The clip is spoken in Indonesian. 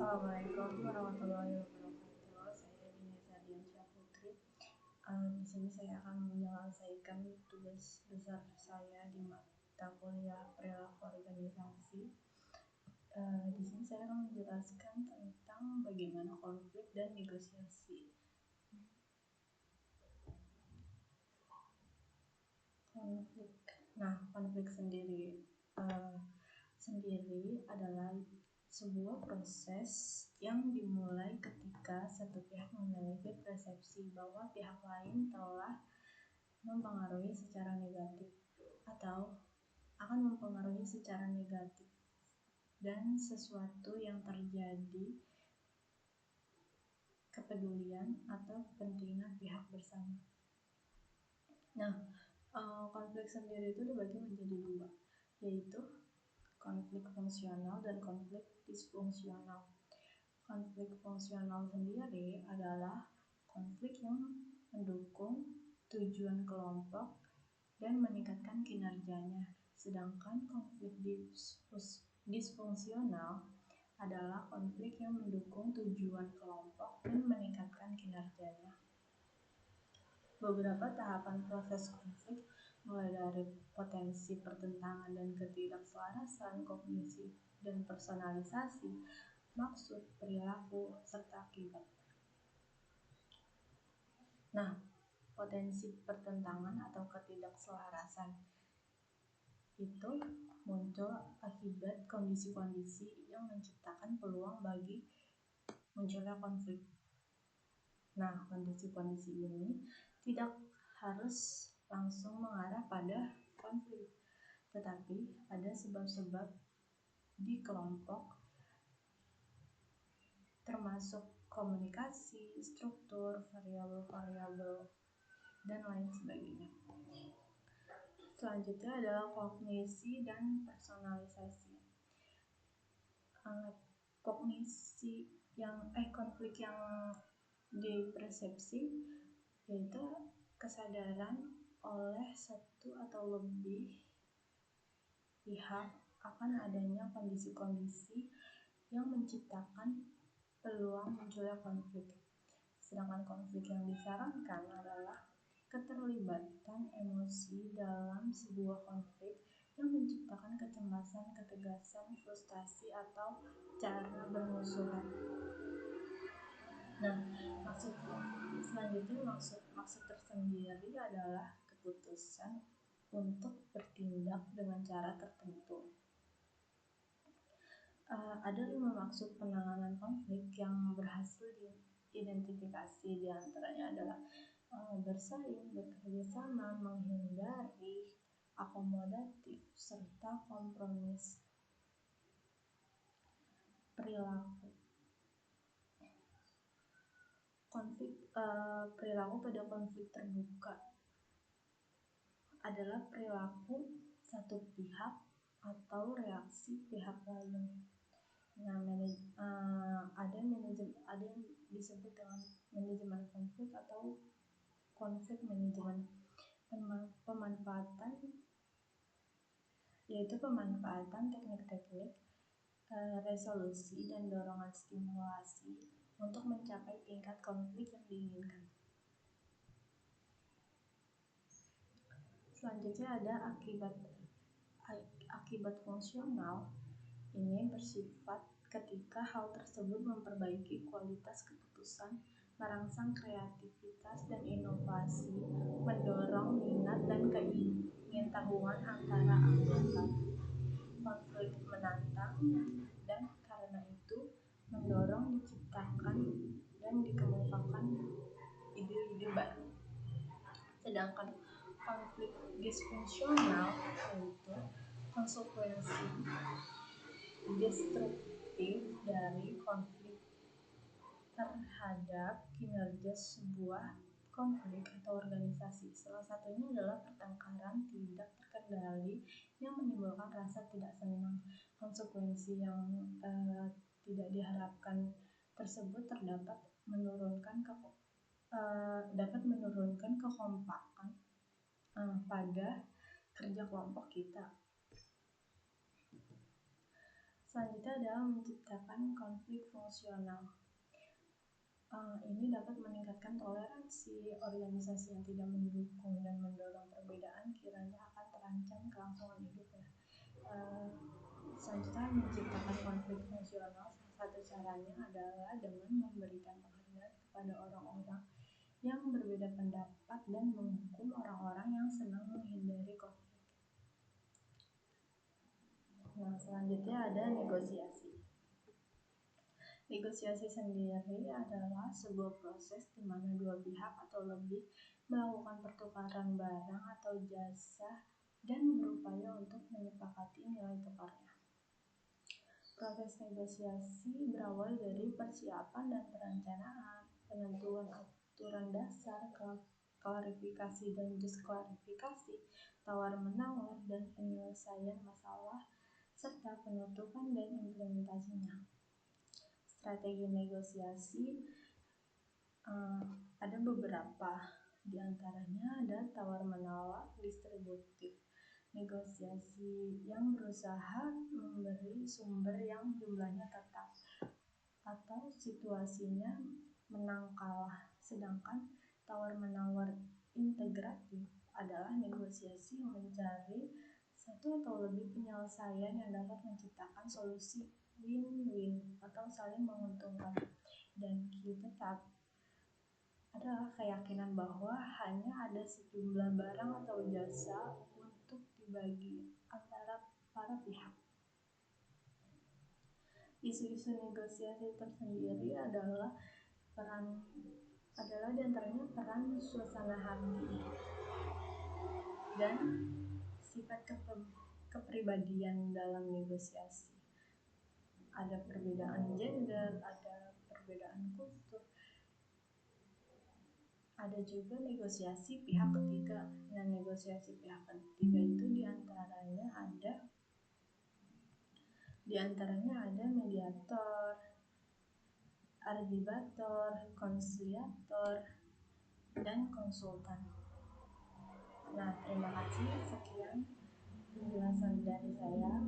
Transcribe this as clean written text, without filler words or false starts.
Assalamualaikum warahmatullahi wabarakatuh. Saya Dini Sardiansyah Putri. Di sini saya akan menyelesaikan tugas besar saya di mata kuliah perilaku organisasi. Di sini saya akan menjelaskan tentang bagaimana konflik dan negosiasi. Konflik sendiri adalah sebuah proses yang dimulai ketika satu pihak memiliki persepsi bahwa pihak lain telah mempengaruhi secara negatif atau akan mempengaruhi secara negatif dan sesuatu yang terjadi kepedulian atau kepentingan pihak bersama. Konflik sendiri itu dibagi menjadi dua, yaitu konflik fungsional dan konflik disfungsional. Konflik fungsional sendiri adalah konflik yang mendukung tujuan kelompok dan meningkatkan kinerjanya, sedangkan konflik disfungsional adalah konflik yang mendukung tujuan kelompok dan meningkatkan kinerjanya. Beberapa tahapan proses konflik mulai dari potensi pertentangan dan ketidakselarasan, kognisi dan personalisasi, maksud, perilaku, serta akibat. Potensi pertentangan atau ketidakselarasan itu muncul akibat kondisi-kondisi yang menciptakan peluang bagi munculnya konflik. Kondisi-kondisi ini tidak harus langsung mengarah pada konflik, tetapi ada sebab-sebab di kelompok termasuk komunikasi, struktur, variabel-variabel, dan lain sebagainya. Selanjutnya adalah kognisi dan personalisasi. Konflik yang dipersepsi yaitu kesadaran oleh satu atau lebih pihak akan adanya kondisi-kondisi yang menciptakan peluang munculnya konflik. Sedangkan konflik yang disarankan adalah keterlibatan emosi dalam sebuah konflik yang menciptakan kecemasan, ketegasan, frustasi, atau cara bermusuhan. Maksud tersendiri adalah keputusan untuk bertindak dengan cara tertentu. Ada 5 maksud penanganan konflik yang berhasil diidentifikasi, diantaranya adalah bersaing, bekerja sama, menghindari, akomodatif, serta kompromis. Perilaku pada konflik terbuka adalah perilaku satu pihak atau reaksi pihak lain. Ada yang disebut dengan manajemen konflik atau konflik manajemen. Pemanfaatan teknik-teknik resolusi dan dorongan stimulasi untuk mencapai tingkat konflik yang diinginkan. Selanjutnya ada akibat fungsional. Ini bersifat ketika hal tersebut memperbaiki kualitas keputusan, merangsang kreativitas dan inovasi, mendorong minat dan keingintahuan antara anggota. Konflik menantang dan karena itu mendorong diciptakan dan dikemukakan ide-ide baru. Sedangkan konflik disfungsional yaitu konsekuensi destruktif dari konflik terhadap kinerja sebuah konflik atau organisasi. Salah satunya adalah pertengkaran tidak terkendali yang menimbulkan rasa tidak senang. Konsekuensi yang tidak diharapkan tersebut dapat menurunkan kekompakan pada kerja kelompok kita. Selanjutnya selanjutnya adalah menciptakan konflik fungsional. Ini dapat meningkatkan toleransi. Organisasi yang tidak mendukung dan mendorong perbedaan kiranya akan terancam kelangsungan hidupnya. Selanjutnya, menciptakan konflik fungsional, salah satu caranya adalah dengan memberikan penghargaan kepada orang-orang yang berbeda pendapat dan menghukum orang-orang yang senang menghindari konflik. Nah, selanjutnya ada negosiasi. Negosiasi sendiri adalah sebuah proses di mana dua pihak atau lebih melakukan pertukaran barang atau jasa dan berupaya untuk menyepakati nilai tukarnya. Proses negosiasi berawal dari persiapan dan perencanaan, penentuan aturan dasar, klarifikasi dan disklarifikasi, tawar-menawar, dan penyelesaian masalah, serta penutupan dan implementasinya. Strategi negosiasi ada beberapa, diantaranya ada tawar-menawar distributif, negosiasi yang berusaha memberi sumber yang jumlahnya tetap atau situasinya menang kalah, sedangkan tawar-menawar integratif adalah negosiasi yang mencari satu atau lebih penyelesaian yang dapat menciptakan solusi win-win atau saling menguntungkan. Dan Q tetap adalah keyakinan bahwa hanya ada sejumlah barang atau jasa untuk dibagi antara para pihak. Isu-isu negosiasi tersendiri adalah diantaranya peran suasana hati dan sifat kepribadian dalam negosiasi. Ada perbedaan gender, ada perbedaan kultur, ada juga negosiasi pihak ketiga. Nah, negosiasi pihak ketiga itu diantaranya ada mediator, arbitrator, konsiliator, dan konsultan. Nah, terima kasih. Sekian penjelasan dari saya.